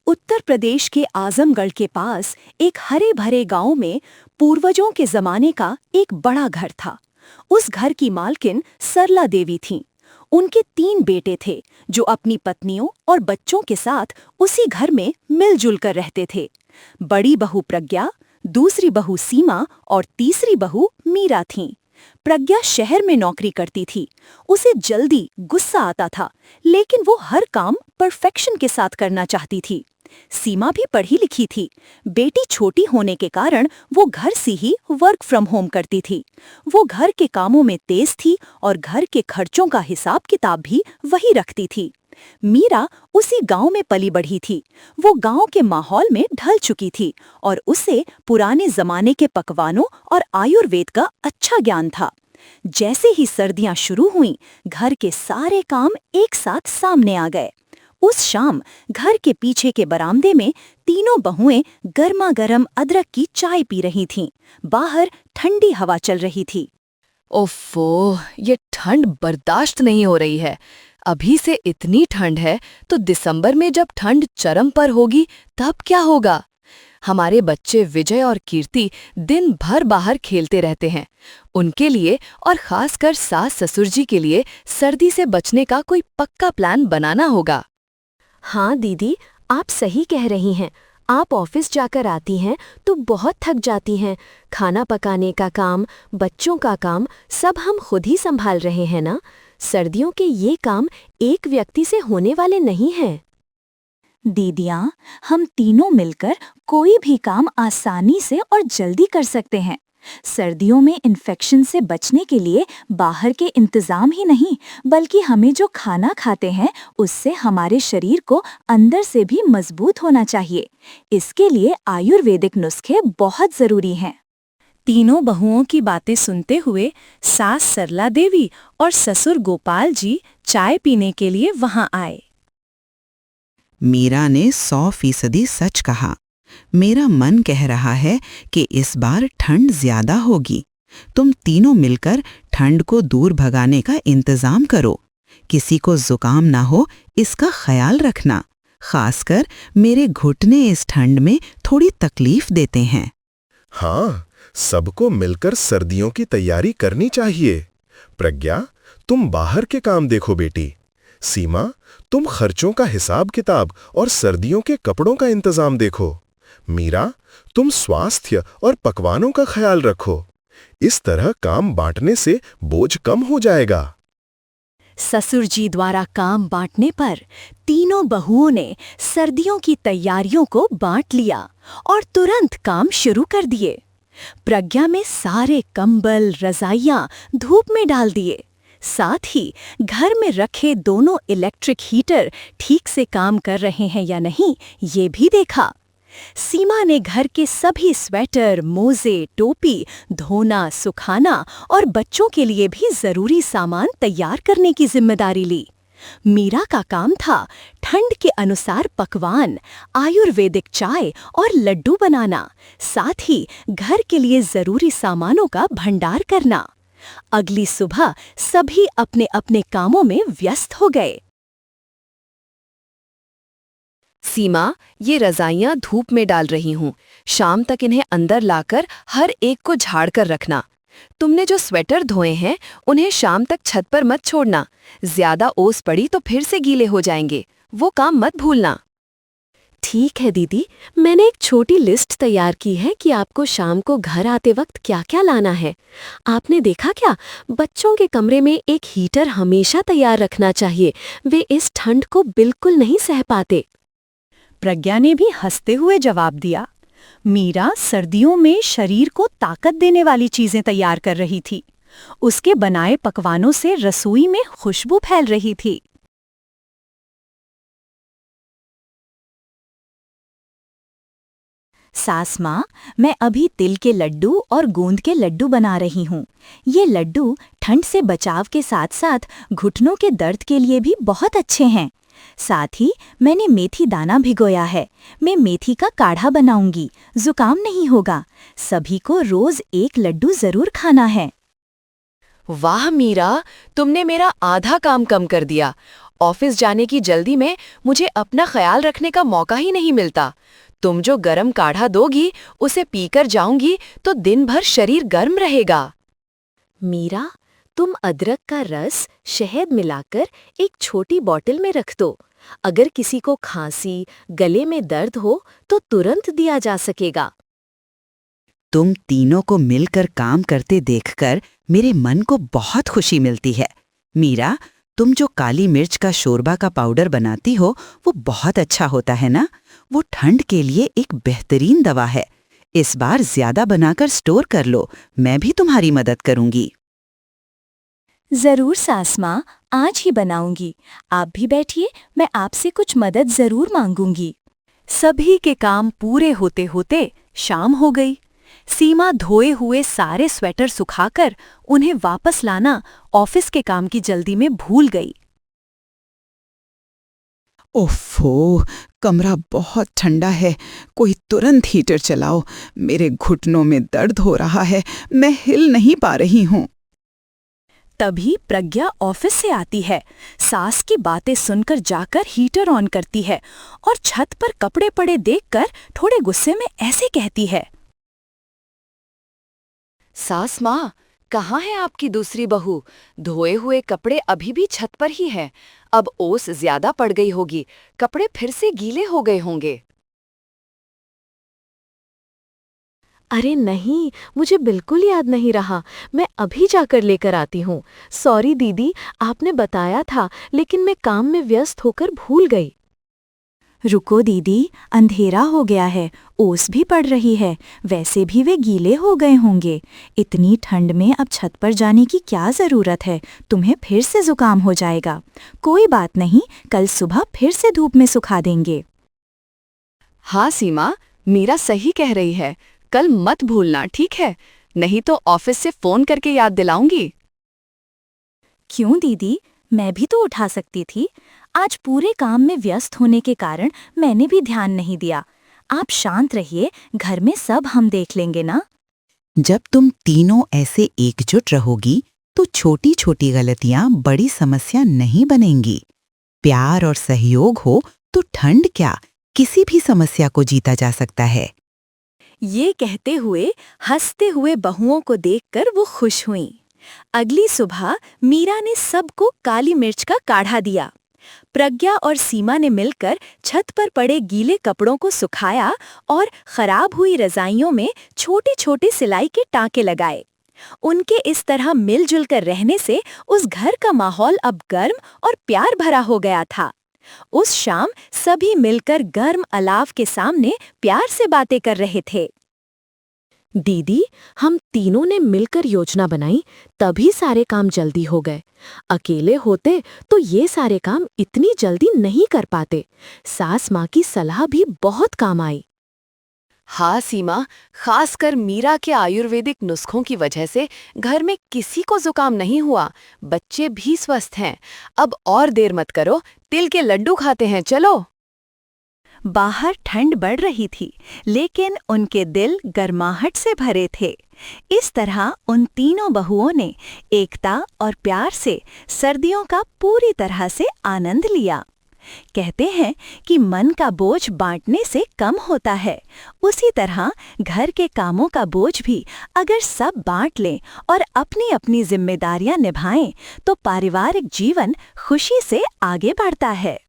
उत्तर प्रदेश के आजमगढ़ के पास एक हरे भरे गांव में पूर्वजों के जमाने का एक बड़ा घर था। उस घर की मालकिन सरला देवी थीं। उनके 3 बेटे थे जो अपनी पत्नियों और बच्चों के साथ उसी घर में मिलजुल कर रहते थे। बड़ी बहू प्रज्ञा, दूसरी बहू सीमा और तीसरी बहू मीरा थीं। प्रज्ञा शहर में नौकरी करती थी। उसे जल्दी गुस्सा आता था, लेकिन वो हर काम परफेक्शन के साथ करना चाहती थी। सीमा भी पढ़ी लिखी थी। बेटी छोटी होने के कारण वो घर से ही वर्क फ्रॉम होम करती थी। वो घर के कामों में तेज थी और घर के खर्चों का हिसाब किताब भी वही रखती थी। मीरा उसी गांव में पली बढ़ी थी। वो गांव के माहौल में ढल चुकी थी और उसे पुराने जमाने के पकवानों और आयुर्वेद का अच्छा ज्ञान था। जैसे ही सर्दियां शुरू हुईं, घर के सारे काम एक साथ सामने आ गए। उस शाम घर के पीछे के बरामदे में तीनों बहुएं गर्मा गर्म अदरक की चाय पी रही थीं। बाहर ठंडी हवा चल रही थी। ओफो, ये ठंड बर्दाश्त नहीं हो रही है। अभी से इतनी ठंड है तो दिसंबर में जब ठंड चरम पर होगी तब क्या होगा। हमारे बच्चे विजय और कीर्ति दिन भर बाहर खेलते रहते हैं। उनके लिए और खासकर सास ससुर जी के लिए सर्दी से बचने का कोई पक्का प्लान बनाना होगा। हाँ दीदी, आप सही कह रही हैं। आप ऑफिस जाकर आती हैं तो बहुत थक जाती हैं। खाना पकाने का काम, बच्चों का काम सब हम खुद ही संभाल रहे हैं ना। सर्दियों के ये काम एक व्यक्ति से होने वाले नहीं हैं। दीदियाँ, हम तीनों मिलकर कोई भी काम आसानी से और जल्दी कर सकते हैं। सर्दियों में इन्फेक्शन से बचने के लिए बाहर के इंतजाम ही नहीं, बल्कि हमें जो खाना खाते हैं उससे हमारे शरीर को अंदर से भी मजबूत होना चाहिए। इसके लिए आयुर्वेदिक नुस्खे बहुत जरूरी हैं। तीनों बहुओं की बातें सुनते हुए सास सरला देवी और ससुर गोपाल जी चाय पीने के लिए वहां आए। मीरा ने 100% सच कहा। मेरा मन कह रहा है कि इस बार ठंड ज्यादा होगी। तुम तीनों मिलकर ठंड को दूर भगाने का इंतजाम करो। किसी को जुकाम ना हो इसका ख्याल रखना। खासकर मेरे घुटने इस ठंड में थोड़ी तकलीफ देते हैं। हाँ, सबको मिलकर सर्दियों की तैयारी करनी चाहिए। प्रज्ञा, तुम बाहर के काम देखो बेटी। सीमा, तुम खर्चों का हिसाब किताब और सर्दियों के कपड़ों का इंतजाम देखो। मीरा, तुम स्वास्थ्य और पकवानों का ख्याल रखो। इस तरह काम बांटने से बोझ कम हो जाएगा। ससुर जी द्वारा काम बांटने पर तीनों बहुओं ने सर्दियों की तैयारियों को बांट लिया और तुरंत काम शुरू कर दिए। प्रज्ञा में सारे कंबल, रजाइयां धूप में डाल दिए। साथ ही घर में रखे दोनों इलेक्ट्रिक हीटर ठीक से काम कर रहे हैं या नहीं, ये भी देखा। सीमा ने घर के सभी स्वेटर, मोजे, टोपी धोना, सुखाना और बच्चों के लिए भी जरूरी सामान तैयार करने की जिम्मेदारी ली। मीरा का काम था ठंड के अनुसार पकवान, आयुर्वेदिक चाय और लड्डू बनाना, साथ ही घर के लिए जरूरी सामानों का भंडार करना। अगली सुबह सभी अपने अपने कामों में व्यस्त हो गए। सीमा, ये रजाइयां धूप में डाल रही हूँ। शाम तक इन्हें अंदर लाकर हर एक को झाड़ कर रखना। तुमने जो स्वेटर धोए हैं उन्हें शाम तक छत पर मत छोड़ना। ज्यादा ओस पड़ी तो फिर से गीले हो जाएंगे। वो काम मत भूलना। ठीक है दीदी, मैंने एक छोटी लिस्ट तैयार की है कि आपको शाम को घर आते वक्त क्या क्या लाना है। आपने देखा क्या, बच्चों के कमरे में एक हीटर हमेशा तैयार रखना चाहिए। वे इस ठंड को बिल्कुल नहीं सह पाते। प्रज्ञा ने भी हंसते हुए जवाब दिया। मीरा सर्दियों में शरीर को ताकत देने वाली चीजें तैयार कर रही थी। उसके बनाए पकवानों से रसोई में खुशबू फैल रही थी। सास माँ, मैं अभी तिल के लड्डू और गोंद के लड्डू बना रही हूँ। ये लड्डू ठंड से बचाव के साथ साथ घुटनों के दर्द के लिए भी बहुत अच्छे हैं। साथ ही मैंने मेथी दाना भिगोया है। मैं मेथी का काढ़ा बनाऊंगी, जुकाम नहीं होगा। सभी को रोज एक लड्डू जरूर खाना है। वाह मीरा, तुमने मेरा आधा काम कम कर दिया। ऑफिस जाने की जल्दी में मुझे अपना ख्याल रखने का मौका ही नहीं मिलता। तुम जो गरम काढ़ा दोगी उसे पीकर जाऊंगी तो दिन भर शरीर गर्म रहेगा। मीरा, तुम अदरक का रस शहद मिलाकर एक छोटी बॉटल में रख दो। अगर किसी को खांसी, गले में दर्द हो तो तुरंत दिया जा सकेगा। तुम तीनों को मिलकर काम करते देखकर मेरे मन को बहुत खुशी मिलती है। मीरा, तुम जो काली मिर्च का शोरबा का पाउडर बनाती हो वो बहुत अच्छा होता है ना? वो ठंड के लिए एक बेहतरीन दवा है। इस बार ज्यादा बनाकर स्टोर कर लो, मैं भी तुम्हारी मदद करूंगी। जरूर सास माँ, आज ही बनाऊंगी। आप भी बैठिए, मैं आपसे कुछ मदद जरूर मांगूंगी। सभी के काम पूरे होते होते शाम हो गई। सीमा धोए हुए सारे स्वेटर सुखाकर उन्हें वापस लाना ऑफिस के काम की जल्दी में भूल गई। ओफो, कमरा बहुत ठंडा है। कोई तुरंत हीटर चलाओ। मेरे घुटनों में दर्द हो रहा है, मैं हिल नहीं पा रही हूँ। तभी प्रज्ञा ऑफिस से आती है। सास की बातें सुनकर जाकर हीटर ऑन करती है और छत पर कपड़े पड़े देखकर थोड़े गुस्से में ऐसे कहती है। सास माँ, कहाँ है आपकी दूसरी बहू? धोए हुए कपड़े अभी भी छत पर ही हैं। अब ओस ज्यादा पड़ गई होगी, कपड़े फिर से गीले हो गए होंगे। अरे नहीं, मुझे बिल्कुल याद नहीं रहा। मैं अभी जाकर लेकर आती हूँ। सॉरी दीदी, आपने बताया था लेकिन मैं काम में व्यस्त होकर भूल गई। रुको दीदी, अंधेरा हो गया है, ओस भी पड़ रही है। वैसे भी वे गीले हो गए होंगे। इतनी ठंड में अब छत पर जाने की क्या ज़रूरत है? तुम्हें फिर से जुकाम हो जाएगा। कोई बात नहीं, कल सुबह फिर से धूप में सुखा देंगे। हाँ सीमा, मीरा सही कह रही है। कल मत भूलना, ठीक है? नहीं तो ऑफिस से फोन करके याद दिलाऊंगी। क्यों दीदी, मैं भी तो उठा सकती थी। आज पूरे काम में व्यस्त होने के कारण मैंने भी ध्यान नहीं दिया। आप शांत रहिए, घर में सब हम देख लेंगे ना। जब तुम तीनों ऐसे एकजुट रहोगी तो छोटी छोटी गलतियां बड़ी समस्या नहीं बनेंगी। प्यार और सहयोग हो तो ठंड क्या, किसी भी समस्या को जीता जा सकता है। ये कहते हुए हंसते हुए बहुओं को देखकर वो खुश हुईं। अगली सुबह मीरा ने सबको काली मिर्च का काढ़ा दिया। प्रज्ञा और सीमा ने मिलकर छत पर पड़े गीले कपड़ों को सुखाया और खराब हुई रजाइयों में छोटे छोटे सिलाई के टांके लगाए। उनके इस तरह मिलजुल कर रहने से उस घर का माहौल अब गर्म और प्यार भरा हो गया था। उस शाम सभी मिलकर गर्म अलाव के सामने प्यार से बातें कर रहे थे। दीदी, हम तीनों ने मिलकर योजना बनाई, तभी सारे काम जल्दी हो गए। अकेले होते तो ये सारे काम इतनी जल्दी नहीं कर पाते। सास माँ की सलाह भी बहुत काम आई। हाँ सीमा, खासकर मीरा के आयुर्वेदिक नुस्खों की वजह से घर में किसी को जुकाम नहीं हुआ। बच्चे भी स्वस्थ हैं। अब और देर मत करो, तिल के लड्डू खाते हैं, चलो। बाहर ठंड बढ़ रही थी, लेकिन उनके दिल गर्माहट से भरे थे। इस तरह उन तीनों बहुओं ने एकता और प्यार से सर्दियों का पूरी तरह से आनंद लिया। कहते हैं कि मन का बोझ बांटने से कम होता है। उसी तरह घर के कामों का बोझ भी अगर सब बांट लें और अपनी अपनी जिम्मेदारियां निभाएं, तो पारिवारिक जीवन खुशी से आगे बढ़ता है।